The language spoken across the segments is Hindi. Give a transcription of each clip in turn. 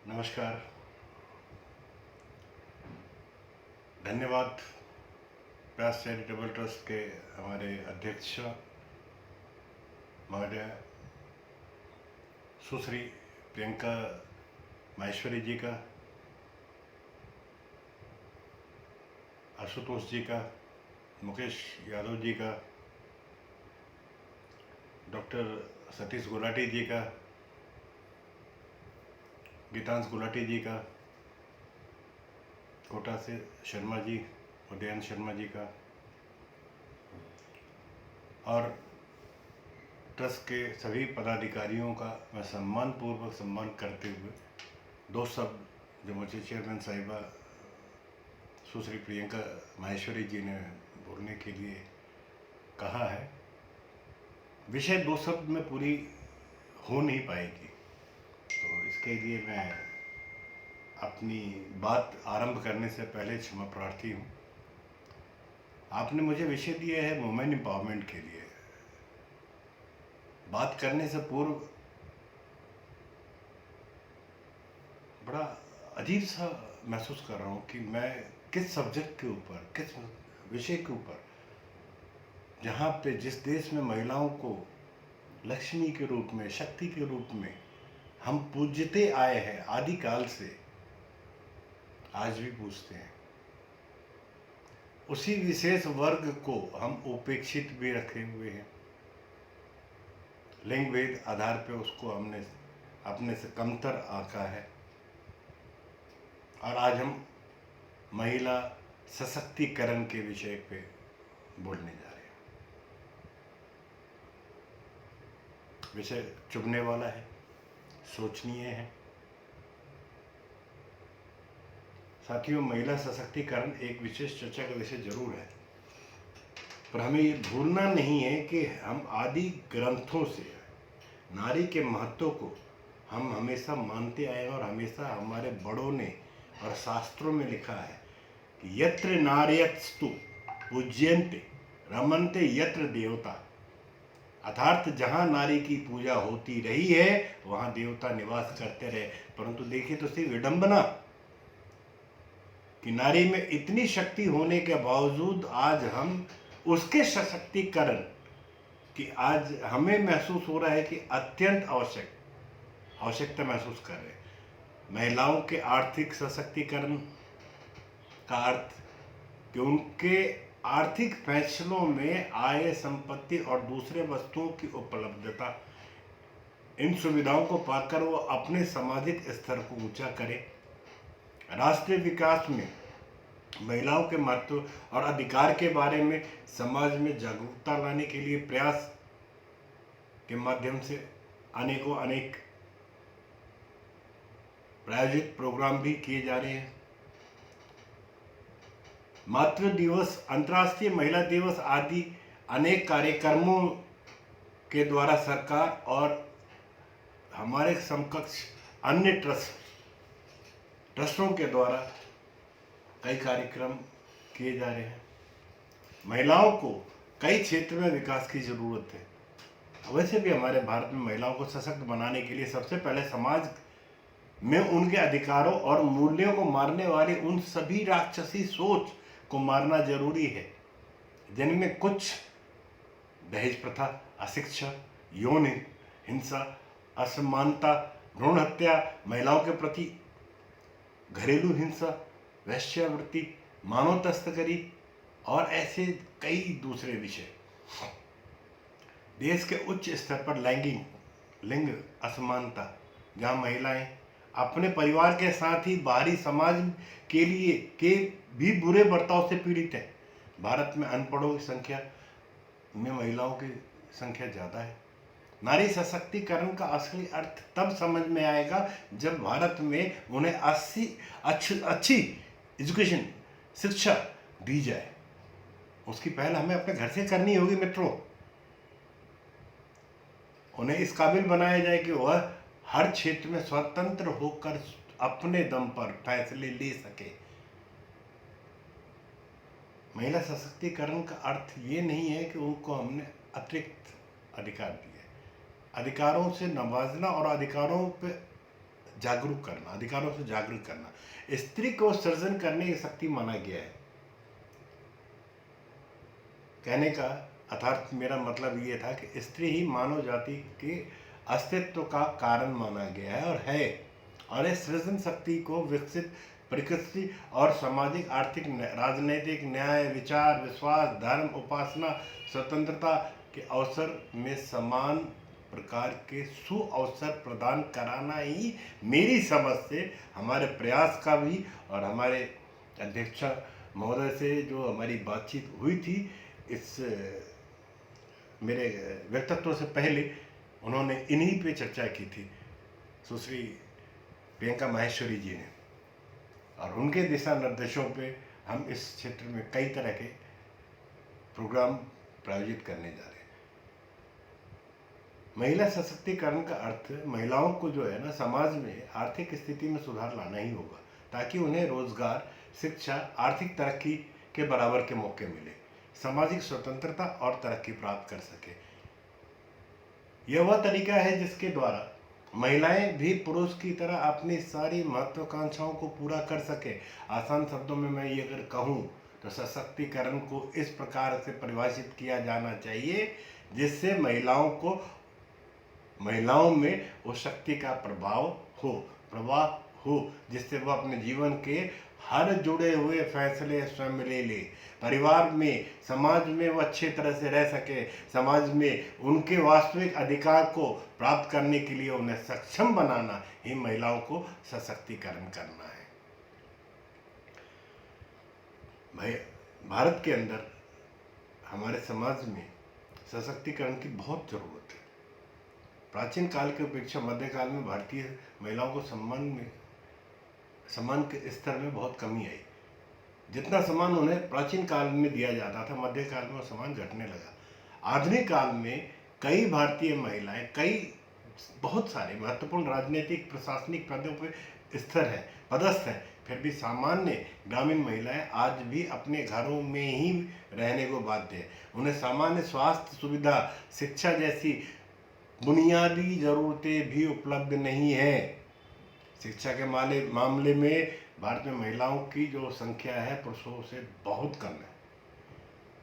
नमस्कार। धन्यवाद व्यास चैरिटेबल ट्रस्ट के हमारे अध्यक्ष महोदय सुश्री प्रियंका माहेश्वरी जी का, आशुतोष जी का, मुकेश यादव जी का, डॉक्टर सतीश गुलाटी जी का, गीतांश गुलाटी जी का, कोटा से शर्मा जी, उदयन शर्मा जी का, और ट्रस्ट के सभी पदाधिकारियों का मैं सम्मानपूर्वक सम्मान करते हुए दो शब्द जो मुझे चेयरमैन साहिबा सुश्री प्रियंका माहेश्वरी जी ने बोलने के लिए कहा है, विषय दो शब्द में पूरी हो नहीं पाएगी, तो इसके लिए मैं अपनी बात आरंभ करने से पहले क्षमा प्रार्थी हूँ। आपने मुझे विषय दिया है वुमेन एम्पावरमेंट के लिए। बात करने से पूर्व बड़ा अजीब सा महसूस कर रहा हूँ कि मैं किस सब्जेक्ट के ऊपर, किस विषय के ऊपर, जहाँ पे जिस देश में महिलाओं को लक्ष्मी के रूप में, शक्ति के रूप में हम पूजते आए हैं आदिकाल से, आज भी पूछते हैं, उसी विशेष वर्ग को हम उपेक्षित भी रखे हुए हैं। लिंग भेद आधार पे उसको हमने अपने से कमतर आंका है, और आज हम महिला सशक्तिकरण के विषय पे बोलने जा रहे हैं। विषय चुभने वाला है, सोचनीय है। साथियों, महिला सशक्तिकरण एक विशेष चर्चा का विषय जरूर है, पर हमें ये भूलना नहीं है कि हम आदि ग्रंथों से नारी के महत्व को हम हमेशा मानते आए, और हमेशा हमारे बड़ों ने और शास्त्रों में लिखा है कि यत्र नार्यस्तु पूज्यन्ते रमन्ते यत्र देवता, अर्थात जहाँ नारी की पूजा होती रही है वहाँ देवता निवास करते रहे। परंतु देखिए तो सही विडंबना कि नारी में इतनी शक्ति होने के बावजूद आज हम उसके सशक्तिकरण कि आज हमें महसूस हो रहा है कि अत्यंत आवश्यकता महसूस कर रहे हैं। महिलाओं के आर्थिक सशक्तिकरण का अर्थ कि उनके आर्थिक फैसलों में आय, संपत्ति और दूसरे वस्तुओं की उपलब्धता, इन सुविधाओं को पाकर वो अपने सामाजिक स्तर को ऊंचा करें। राष्ट्रीय विकास में महिलाओं के महत्व और अधिकार के बारे में समाज में जागरूकता लाने के लिए प्रयास के माध्यम से अनेक प्रायोजित प्रोग्राम भी किए जा रहे हैं। मातृ दिवस, अंतर्राष्ट्रीय महिला दिवस आदि अनेक कार्यक्रमों के द्वारा सरकार और हमारे समकक्ष अन्य ट्रस्टों के द्वारा कई कार्यक्रम किए जा रहे हैं। महिलाओं को कई क्षेत्र में विकास की जरूरत है। वैसे भी हमारे भारत में महिलाओं को सशक्त बनाने के लिए सबसे पहले समाज में उनके अधिकारों और मूल्यों को मारने वाली उन सभी राक्षसी सोच को मारना जरूरी है, जिनमें कुछ दहेज प्रथा, अशिक्षा, यौन हिंसा, असमानता, भ्रूण हत्या, महिलाओं के प्रति घरेलू हिंसा, वेश्यावृत्ति, मानव तस्करी और ऐसे कई दूसरे विषय। देश के उच्च स्तर पर लिंग असमानता, जहां महिलाएं अपने परिवार के साथ ही बाहरी समाज के लिए के भी बुरे बर्ताव से पीड़ित है। भारत में अनपढ़ों की संख्या में महिलाओं की संख्या ज़्यादा है। नारी सशक्तिकरण का असली अर्थ तब समझ में आएगा जब भारत में उन्हें अच्छी एजुकेशन, शिक्षा दी जाए। उसकी पहल हमें अपने घर से करनी होगी मित्रों। उन्हें इस काबिल बनाया जाए कि वह हर क्षेत्र में स्वतंत्र होकर अपने दम पर फैसले ले सके। महिला सशक्तिकरण का अर्थ ये नहीं है कि उनको हमने अतिरिक्त अधिकार दिए। अधिकारों से नवाजना और अधिकारों पे जागरूक करना, अधिकारों से जागरूक करना। स्त्री को सृजन करने की शक्ति माना गया है। कहने का अर्थात मेरा मतलब ये था कि स्त्री ही मानव जाति के अस्तित्व का कारण माना गया है और इस सृजन शक्ति को विकसित प्रकृति और सामाजिक, आर्थिक, राजनीतिक, न्याय, विचार, विश्वास, धर्म, उपासना, स्वतंत्रता के अवसर में समान प्रकार के सुअवसर प्रदान कराना ही मेरी समझ से, हमारे प्रयास का भी और हमारे अध्यक्ष महोदय से जो हमारी बातचीत हुई थी इस मेरे व्यक्तित्व से पहले, उन्होंने इन्हीं पे चर्चा की थी, सुश्री प्रियंका माहेश्वरी जी ने, और उनके दिशा निर्देशों पे हम इस क्षेत्र में कई तरह के प्रोग्राम प्रायोजित करने जा रहे हैं। महिला सशक्तिकरण का अर्थ महिलाओं को जो है ना समाज में आर्थिक स्थिति में सुधार लाना ही होगा, ताकि उन्हें रोजगार, शिक्षा, आर्थिक तरक्की के बराबर के मौके मिले, सामाजिक स्वतंत्रता और तरक्की प्राप्त कर सके। यह वह तरीका है जिसके द्वारा महिलाएं भी पुरुष की तरह अपनी सारी महत्वाकांक्षाओं को पूरा कर सके। आसान शब्दों में मैं ये अगर कहूँ तो सशक्तिकरण को इस प्रकार से परिभाषित किया जाना चाहिए जिससे महिलाओं में उस शक्ति का प्रवाह हो, जिससे वह अपने जीवन के हर जुड़े हुए फैसले स्वयं ले ले, परिवार में, समाज में वो अच्छे तरह से रह सके, समाज में उनके वास्तविक अधिकार को प्राप्त करने के लिए उन्हें सक्षम बनाना ही महिलाओं को सशक्तिकरण करना है। भाई, भारत के अंदर हमारे समाज में सशक्तिकरण की बहुत जरूरत है। प्राचीन काल की अपेक्षा मध्यकाल में भारतीय महिलाओं को सम्मान के स्तर में बहुत कमी आई। जितना सम्मान उन्हें प्राचीन काल में दिया जाता था, मध्यकाल में वो सम्मान घटने लगा। आधुनिक काल में कई भारतीय महिलाएं बहुत सारे महत्वपूर्ण राजनीतिक, प्रशासनिक पदों पर पदस्थ हैं, फिर भी सामान्य ग्रामीण महिलाएं आज भी अपने घरों में ही रहने को बाध्य हैं। उन्हें सामान्य स्वास्थ्य सुविधा, शिक्षा जैसी बुनियादी जरूरतें भी उपलब्ध नहीं है। शिक्षा के मामले में भारत में महिलाओं की जो संख्या है पुरुषों से बहुत कम है।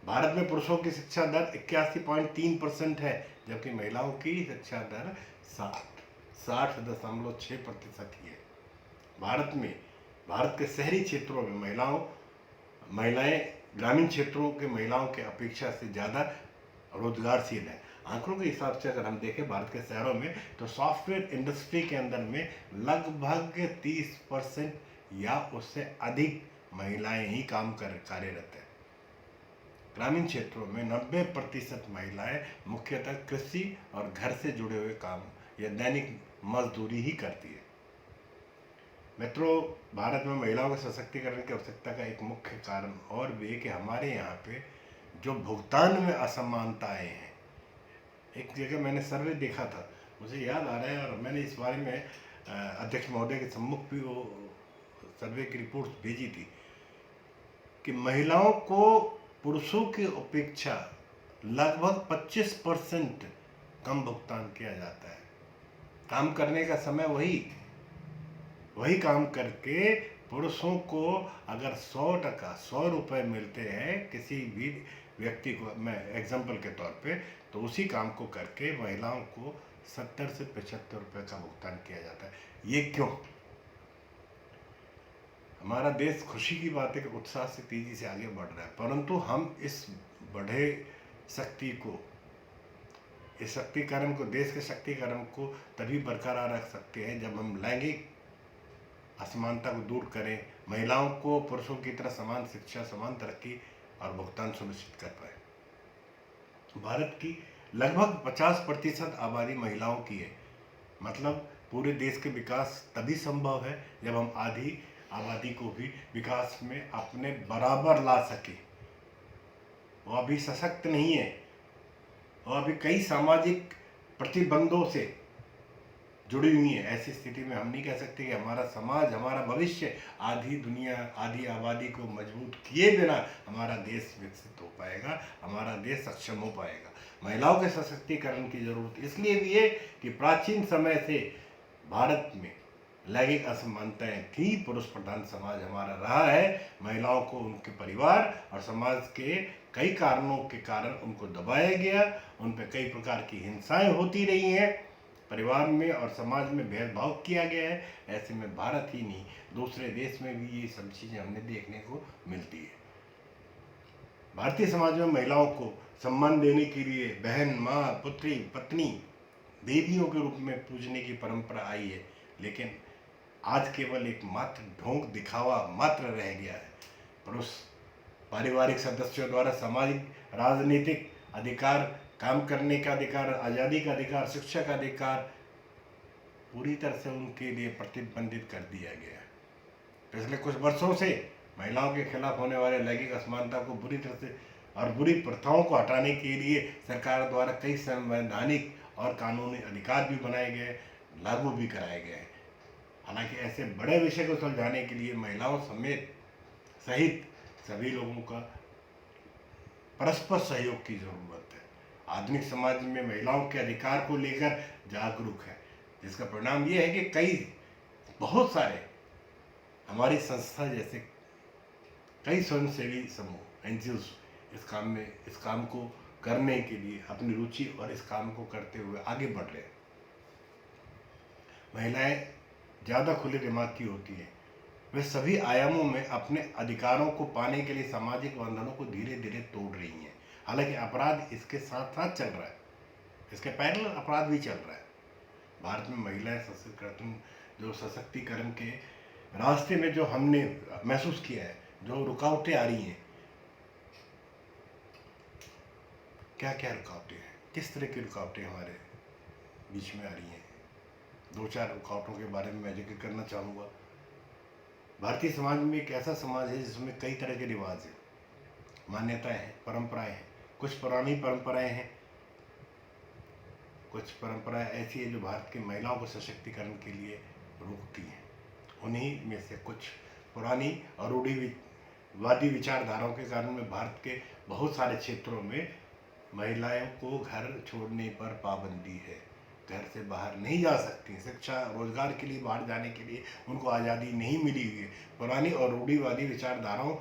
भारत में पुरुषों की शिक्षा दर 81.3% है, जबकि महिलाओं की शिक्षा दर 60.6% ही है। भारत के शहरी क्षेत्रों में महिलाएं ग्रामीण क्षेत्रों के महिलाओं के अपेक्षा से ज़्यादा रोजगारशील है। आंकड़ों के हिसाब से अगर हम देखें भारत के शहरों में, तो सॉफ्टवेयर इंडस्ट्री के अंदर में लगभग 30% या उससे अधिक महिलाएं ही कार्यरत है। ग्रामीण क्षेत्रों में 90% महिलाएं मुख्यतः कृषि और घर से जुड़े हुए काम या दैनिक मजदूरी ही करती है। मित्रों, भारत में महिलाओं के सशक्तिकरण की आवश्यकता का एक मुख्य कारण और भी है कि हमारे यहाँ पे जो भुगतान में असमानताएं हैं। एक जगह मैंने सर्वे देखा था, मुझे याद आ रहा है, और मैंने इस बारे में अध्यक्ष महोदय के सम्मुख भी वो सर्वे की रिपोर्ट भेजी थी कि महिलाओं को पुरुषों की अपेक्षा लगभग 25% कम भुगतान किया जाता है। काम करने का समय वही काम करके पुरुषों को अगर 100 रुपए मिलते हैं किसी भी व्यक्ति को, मैं एग्जाम्पल के तौर पे, तो उसी काम को करके महिलाओं को 70 से 75 रुपए का भुगतान किया जाता है। ये क्यों? हमारा देश, खुशी की बात है कि उत्साह से तेजी से आगे बढ़ रहा है, परंतु हम इस बढ़े इस शक्तिकरण को, देश के शक्तिकरण को तभी बरकरार रख सकते हैं जब हम लैंगिक असमानता को दूर करें, महिलाओं को पुरुषों की तरह समान शिक्षा, समान तरक्की और भुगतान सुनिश्चित कर पाए। भारत की लगभग 50% आबादी महिलाओं की है। मतलब पूरे देश के विकास तभी संभव है जब हम आधी आबादी को भी विकास में अपने बराबर ला सके। वो अभी सशक्त नहीं है, वो अभी कई सामाजिक प्रतिबंधों से जुड़ी हुई है। ऐसी स्थिति में हम नहीं कह सकते कि हमारा समाज, हमारा भविष्य आधी आबादी को मजबूत किए बिना हमारा देश विकसित हो पाएगा, हमारा देश सक्षम हो पाएगा। महिलाओं के सशक्तिकरण की जरूरत इसलिए भी है कि प्राचीन समय से भारत में लैंगिक असमानताएं थी, पुरुष प्रधान समाज हमारा रहा है। महिलाओं को उनके परिवार और समाज के कई कारणों के कारण उनको दबाया गया, उन पर कई प्रकार की हिंसाएं होती रही हैं, परिवार में और समाज में भेदभाव किया गया है। ऐसे में भारत ही नहीं, दूसरे देश में भी ये सब चीज़ें हमें देखने को मिलती है। भारतीय समाज में महिलाओं को सम्मान देने के लिए बहन, माँ, पुत्री, पत्नी, देवियों के रूप में पूजने की परंपरा आई है, लेकिन आज केवल एक मात्र ढोंग दिखावा मात्र रह गया है। पुरुष पारिवारिक सदस्यों द्वारा सामाजिक, राजनीतिक अधिकार, काम करने का अधिकार, आज़ादी का अधिकार, शिक्षा का अधिकार पूरी तरह से उनके लिए प्रतिबंधित कर दिया गया है। पिछले कुछ वर्षों से महिलाओं के खिलाफ होने वाले लैंगिक असमानता को बुरी तरह से और बुरी प्रथाओं को हटाने के लिए सरकार द्वारा कई संवैधानिक और कानूनी अधिकार भी बनाए गए, लागू भी कराए गए हैं। हालांकि ऐसे बड़े विषय को सुलझाने के लिए महिलाओं सहित सभी लोगों का परस्पर सहयोग की जरूरत है। आधुनिक समाज में महिलाओं के अधिकार को लेकर जागरूक है, जिसका परिणाम यह है कि बहुत सारे हमारी संस्था जैसे कई स्वयंसेवी समूह, एनजीओ इस काम को करने के लिए अपनी रुचि और इस काम को करते हुए आगे बढ़ रहे हैं। महिलाएं ज़्यादा खुले दिमाग की होती हैं, वे सभी आयामों में अपने अधिकारों को पाने के लिए सामाजिक बंधनों को धीरे धीरे तोड़ रही हैं। हालांकि अपराध इसके साथ साथ चल रहा है, इसके पैरेलल अपराध भी चल रहा है। भारत में महिलाएं सशक्तिकरण के रास्ते में जो हमने महसूस किया है, जो रुकावटें आ रही हैं, क्या क्या रुकावटें हैं, किस तरह की रुकावटें हमारे बीच में आ रही हैं, दो चार रुकावटों के बारे में मैं जिक्र करना चाहूँगा। भारतीय समाज में एक ऐसा समाज है जिसमें कई तरह के रिवाज हैं, मान्यताएं हैं, परंपराएं हैं। कुछ पुरानी परंपराएं हैं, कुछ परंपराएं ऐसी है जो भारत की महिलाओं को सशक्तिकरण के लिए रोकती हैं। उन्हीं में से कुछ पुरानी और रूढ़िवादी विचारधाराओं के कारण में भारत के बहुत सारे क्षेत्रों में महिलाओं को घर छोड़ने पर पाबंदी है, घर से बाहर नहीं जा सकती, शिक्षा रोजगार के लिए बाहर जाने के लिए उनको आज़ादी नहीं मिली हुई है। पुरानी और रूढ़िवादी विचारधाराओं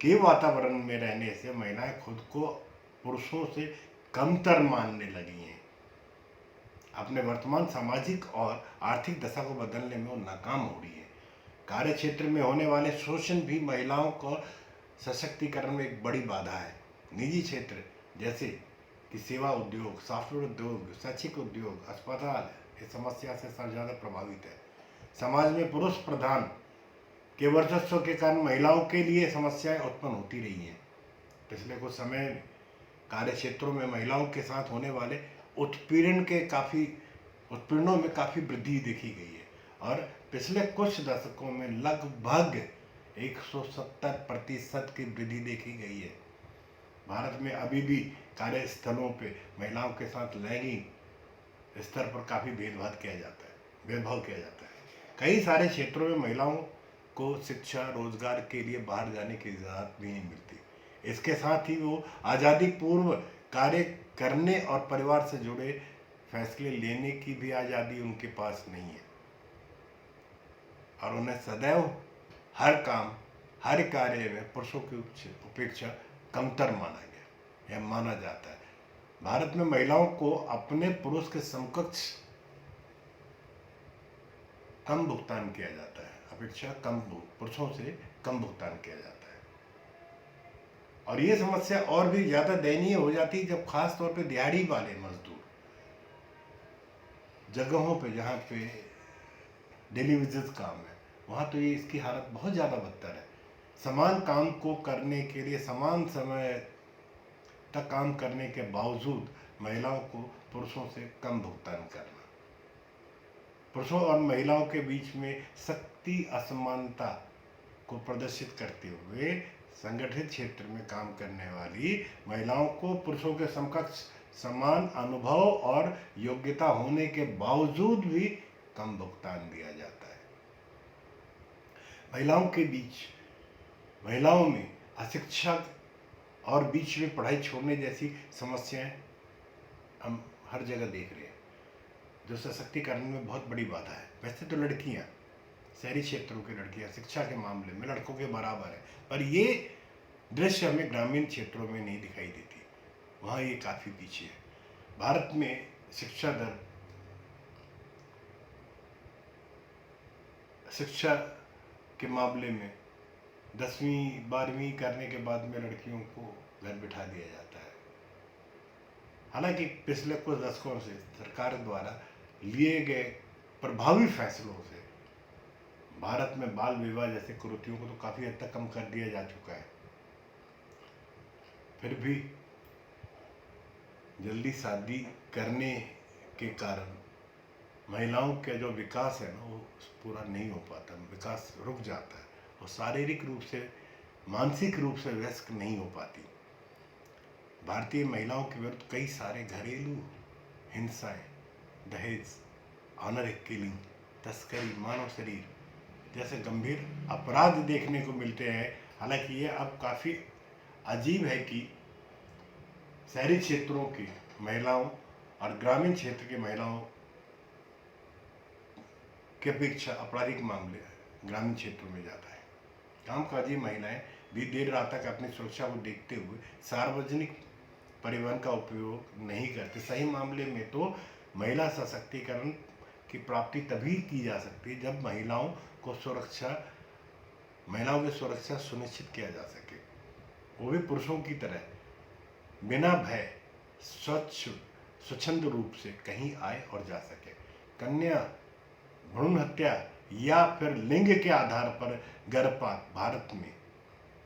के वातावरण में रहने से महिलाएं खुद को पुरुषों से कमतर मानने लगी हैं। अपने वर्तमान सामाजिक और आर्थिक दशा को बदलने में वो नाकाम हो रही है। कार्य क्षेत्र में होने वाले शोषण भी महिलाओं को सशक्तिकरण में एक बड़ी बाधा है। निजी क्षेत्र जैसे कि सेवा उद्योग, सॉफ्टवेयर उद्योग, शैक्षिक उद्योग, अस्पताल इस समस्या से सबसे ज़्यादा प्रभावित है। समाज में पुरुष प्रधान के वर्चस्व के कारण महिलाओं के लिए समस्याएं उत्पन्न होती रही हैं। पिछले कुछ समय कार्य क्षेत्रों में महिलाओं के साथ होने वाले उत्पीड़नों में काफ़ी वृद्धि देखी गई है और पिछले कुछ दशकों में लगभग 170% की वृद्धि देखी गई है। भारत में अभी भी कार्यस्थलों पे महिलाओं के साथ लैंगिक स्तर पर काफ़ी भेदभाव किया जाता है। कई सारे क्षेत्रों में महिलाओं को शिक्षा, रोजगार के लिए बाहर जाने की इजाज़त भी नहीं मिलती। इसके साथ ही वो आज़ादी पूर्व कार्य करने और परिवार से जुड़े फैसले लेने की भी आज़ादी उनके पास नहीं है और उन्हें सदैव हर काम, हर कार्य में पुरुषों की अपेक्षा कमतर माना जाता है। भारत में महिलाओं को अपने पुरुष के समकक्ष कम भुगतान किया जाता है, पुरुषों से कम भुगतान किया जाता है। और ये समस्या और भी ज़्यादा दयनीय हो जाती है जब खास तौर पे दिहाड़ी वाले मजदूर जगहों पे जहाँ पे डेली वेजेस काम है, वहाँ तो ये इसकी हालत बहुत ज़्यादा बदतर है। समान काम को करने के लिए समान समय तक काम करने के बावजूद महिलाओं को पुरुषों से कम भुगतान करना, पुरुषों और महिलाओं के बीच में शक्ति असमानता को प्रदर्शित करते हुए संगठित क्षेत्र में काम करने वाली महिलाओं को पुरुषों के समकक्ष समान अनुभव और योग्यता होने के बावजूद भी कम भुगतान दिया जाता है। महिलाओं में अशिक्षा और बीच में पढ़ाई छोड़ने जैसी समस्याएं हम हर जगह देख रहे हैं, जो सशक्तिकरण में बहुत बड़ी बाधा है। वैसे तो लड़कियां शहरी क्षेत्रों की लड़कियां शिक्षा के मामले में लड़कों के बराबर है, पर ये दृश्य हमें ग्रामीण क्षेत्रों में नहीं दिखाई देती, वहाँ ये काफ़ी पीछे है। भारत में शिक्षा दर, शिक्षा के मामले में 10वीं 12वीं करने के बाद में लड़कियों को घर बिठा दिया जाता है। हालांकि पिछले कुछ दशकों से सरकार द्वारा लिए गए प्रभावी फैसलों से भारत में बाल विवाह जैसे कुरीतियों को तो काफ़ी हद तक कम कर दिया जा चुका है। फिर भी जल्दी शादी करने के कारण महिलाओं का जो विकास है ना, वो पूरा नहीं हो पाता, विकास रुक जाता है और शारीरिक रूप से मानसिक रूप से वयस्क नहीं हो पाती। भारतीय महिलाओं के विरुद्ध कई सारे घरेलू हिंसाएं, दहेज, ऑनर किलिंग, तस्करी, मानव शरीर जैसे गंभीर अपराध देखने को मिलते हैं। हालांकि ये अब काफ़ी अजीब है कि शहरी क्षेत्रों की महिलाओं और ग्रामीण क्षेत्र की महिलाओं की अपेक्षा आपराधिक मामले ग्रामीण क्षेत्रों में ज़्यादा है। कामकाजी महिलाएं भी देर रात तक अपनी सुरक्षा को देखते हुए सार्वजनिक परिवहन का उपयोग नहीं करते। सही मामले में तो महिला सशक्तिकरण की प्राप्ति तभी की जा सकती है जब महिलाओं की सुरक्षा सुनिश्चित किया जा सके, वो भी पुरुषों की तरह बिना भय स्वच्छंद रूप से कहीं आए और जा सके। कन्या भ्रूण हत्या या फिर लिंग के आधार पर गर्भपात भारत में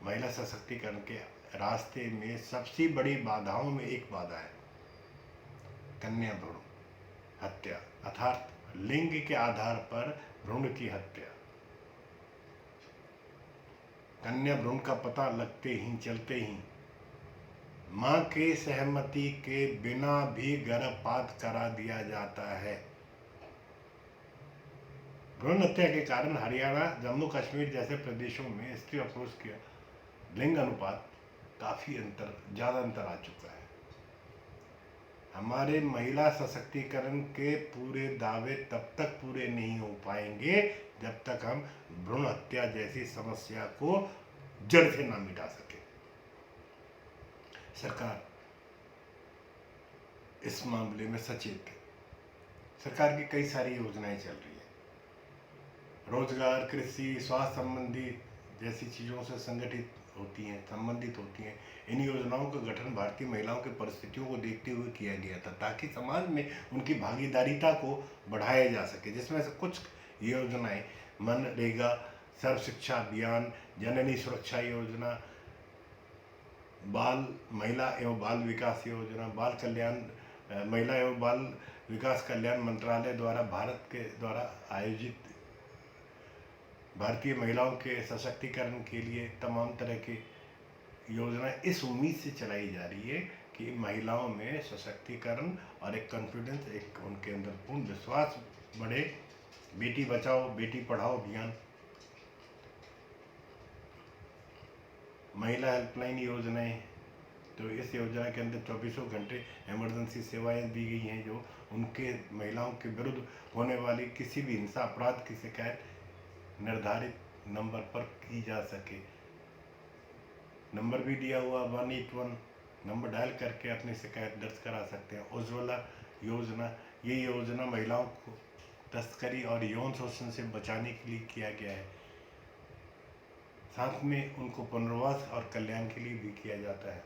महिला सशक्तिकरण के रास्ते में सबसे बड़ी बाधाओं में एक बाधा है। कन्या भ्रूण हत्या अर्थात लिंग के आधार पर भ्रूण की हत्या। कन्या भ्रूण का पता लगते ही चलते ही मां के सहमति के बिना भी गर्भपात करा दिया जाता है। भ्रूण हत्या के कारण हरियाणा, जम्मू कश्मीर जैसे प्रदेशों में स्त्री और पुरुष के लिंग अनुपात काफ़ी ज़्यादा अंतर आ चुका है। हमारे महिला सशक्तिकरण के पूरे दावे तब तक पूरे नहीं हो पाएंगे जब तक हम भ्रूण हत्या जैसी समस्या को जड़ से ना मिटा सके। सरकार इस मामले में सचेत है। सरकार की कई सारी योजनाएं चल रही है, रोजगार, कृषि, स्वास्थ्य संबंधी जैसी चीज़ों से संबंधित होती हैं। इन योजनाओं का गठन भारतीय महिलाओं की परिस्थितियों को देखते हुए किया गया था ताकि समाज में उनकी भागीदारिता को बढ़ाया जा सके, जिसमें से कुछ योजनाएं मनरेगा, सर्व शिक्षा अभियान, जननी सुरक्षा योजना, महिला एवं बाल विकास योजना, महिला एवं बाल विकास कल्याण मंत्रालय द्वारा भारत के द्वारा आयोजित भारतीय महिलाओं के सशक्तिकरण के लिए तमाम तरह की योजनाएं इस उम्मीद से चलाई जा रही है कि महिलाओं में सशक्तिकरण और एक कॉन्फिडेंस, एक उनके अंदर पूर्ण विश्वास बढ़े। बेटी बचाओ बेटी पढ़ाओ अभियान, महिला हेल्पलाइन योजनाएं, तो इस योजना के अंदर 24 घंटे इमरजेंसी सेवाएं दी गई हैं जो उनके महिलाओं के विरुद्ध होने वाली किसी भी हिंसा अपराध की शिकायत निर्धारित नंबर पर की जा सके। नंबर भी दिया हुआ 181 नंबर डायल करके अपनी शिकायत दर्ज करा सकते हैं। उज्ज्वला योजना, ये योजना महिलाओं को तस्करी और यौन शोषण से बचाने के लिए किया गया है। साथ में उनको पुनर्वास और कल्याण के लिए भी किया जाता है।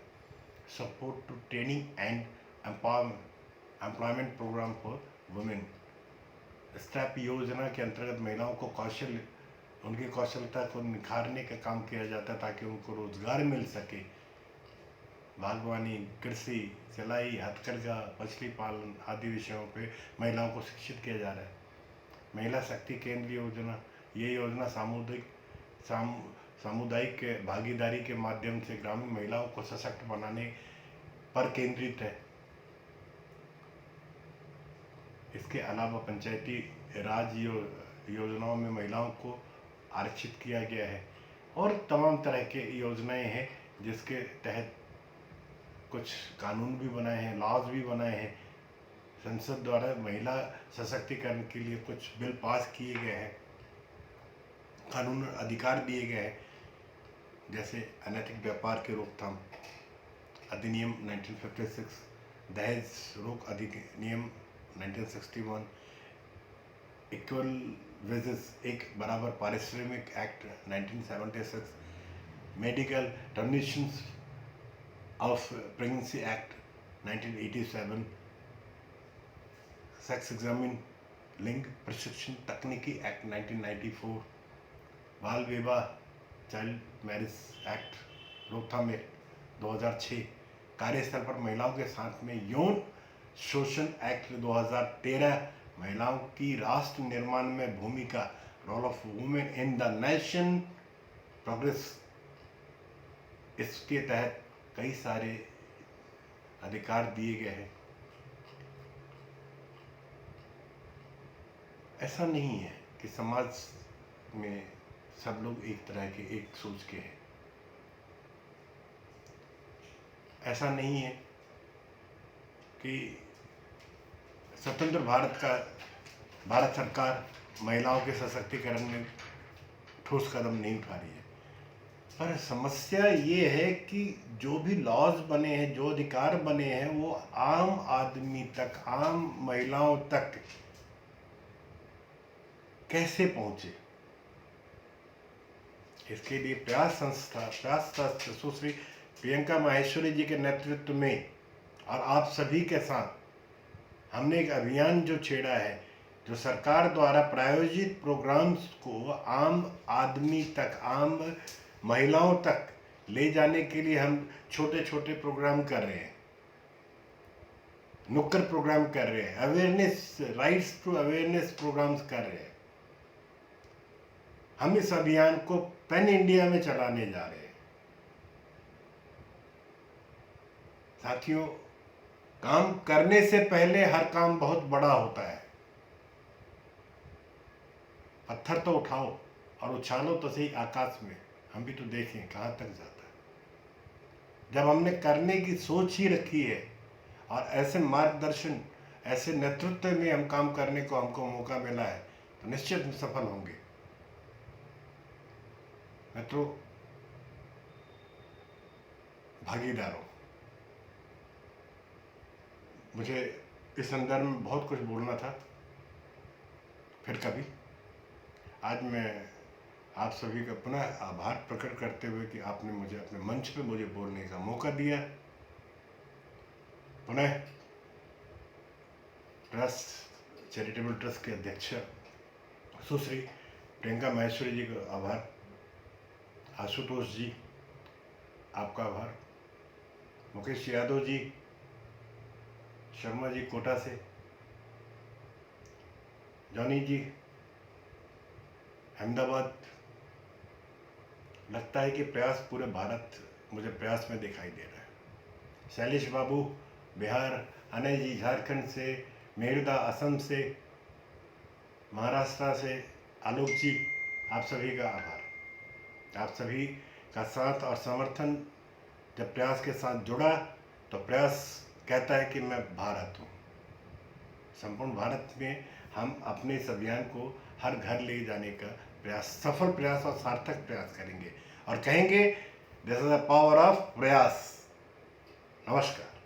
Support to training and employment programme for women, step योजना के अंतर्गत महिलाओं को उनकी कौशलता को निखारने का काम किया जाता है ताकि उनको रोजगार मिल सके। बागवानी, कृषि, सिलाई, हथकरघा, मछली पालन आदि विषयों पे महिलाओं को शिक्षित किया जा रहा है। महिला शक्ति केंद्र योजना, ये योजना सामुदायिक भागीदारी के माध्यम से ग्रामीण महिलाओं को सशक्त बनाने पर केंद्रित है। इसके अलावा पंचायती राज योजनाओं में महिलाओं को आरक्षित किया गया है और तमाम तरह के योजनाएं हैं जिसके तहत कुछ कानून भी बनाए हैं, लॉज भी बनाए हैं। संसद द्वारा महिला सशक्तिकरण के लिए कुछ बिल पास किए गए हैं। कानून अधिकार दिए गए हैं, जैसे अनैतिक व्यापार की रोकथाम अधिनियम 1956, दहेज रोक अधिनियम 1961, इक्वल वेजेस एक बराबर पारिश्रमिक act 1976, medical terminations of pregnancy act 1987, sex examine लिंग प्रशिक्षण तकनीकी एक्ट 1994, बाल विवाह चाइल्ड मैरिज एक्ट रोकथाम एक्ट 2006, कार्यस्थल पर महिलाओं के साथ में यौन शोषण एक्ट 2013, महिलाओं की राष्ट्र निर्माण में भूमिका role of women in the nation progress, इसके तहत कई सारे अधिकार दिए गए हैं। ऐसा नहीं है कि समाज में सब लोग एक तरह के एक सोच के हैं, ऐसा नहीं है कि स्वतंत्र भारत सरकार महिलाओं के सशक्तिकरण में ठोस कदम नहीं उठा रही है, पर समस्या ये है कि जो भी लॉज बने हैं, जो अधिकार बने हैं, वो आम आदमी तक, आम महिलाओं तक कैसे पहुंचे। इसके लिए प्रयास संस्था सुश्री प्रियंका माहेश्वरी जी के नेतृत्व में और आप सभी के साथ हमने एक अभियान जो छेड़ा है, जो सरकार द्वारा प्रायोजित प्रोग्राम्स को आम आदमी तक, आम महिलाओं तक ले जाने के लिए हम छोटे छोटे प्रोग्राम कर रहे हैं, नुक्कड़ प्रोग्राम कर रहे हैं, awareness, rights to awareness programmes कर रहे हैं। हम इस अभियान को पैन इंडिया में चलाने जा रहे हैं। साथियों, काम करने से पहले हर काम बहुत बड़ा होता है। पत्थर तो उठाओ और उछालो तो सही आकाश में, हम भी तो देखें कहाँ तक जाता है। जब हमने करने की सोच ही रखी है और ऐसे मार्गदर्शन, ऐसे नेतृत्व में हम काम करने को हमको मौका मिला है, तो निश्चित हम सफल होंगे। मित्रों, भागीदारों, मुझे इस संदर्भ में बहुत कुछ बोलना था, फिर कभी। आज मैं आप सभी का पुनः आभार प्रकट करते हुए कि आपने मुझे अपने मंच पे मुझे बोलने का मौका दिया। पुनः ट्रस्ट, चैरिटेबल ट्रस्ट के अध्यक्ष सुश्री प्रियंका माहेश्वरी जी का आभार, आशुतोष जी आपका आभार, मुकेश यादव जी, शर्मा जी कोटा से, जॉनी जी अहमदाबाद। लगता है कि प्रयास पूरे भारत मुझे प्रयास में दिखाई दे रहा है। शैलेश बाबू बिहार, अनय जी झारखंड से, मेहरुदा असम से, महाराष्ट्र से, आलोक जी, आप सभी का आभार। आप सभी का साथ और समर्थन जब प्रयास के साथ जुड़ा तो प्रयास कहता है कि मैं भारत हूँ। संपूर्ण भारत में हम अपने इस अभियान को हर घर ले जाने का प्रयास, सफल प्रयास और सार्थक प्रयास करेंगे और कहेंगे this is the power of प्रयास। नमस्कार।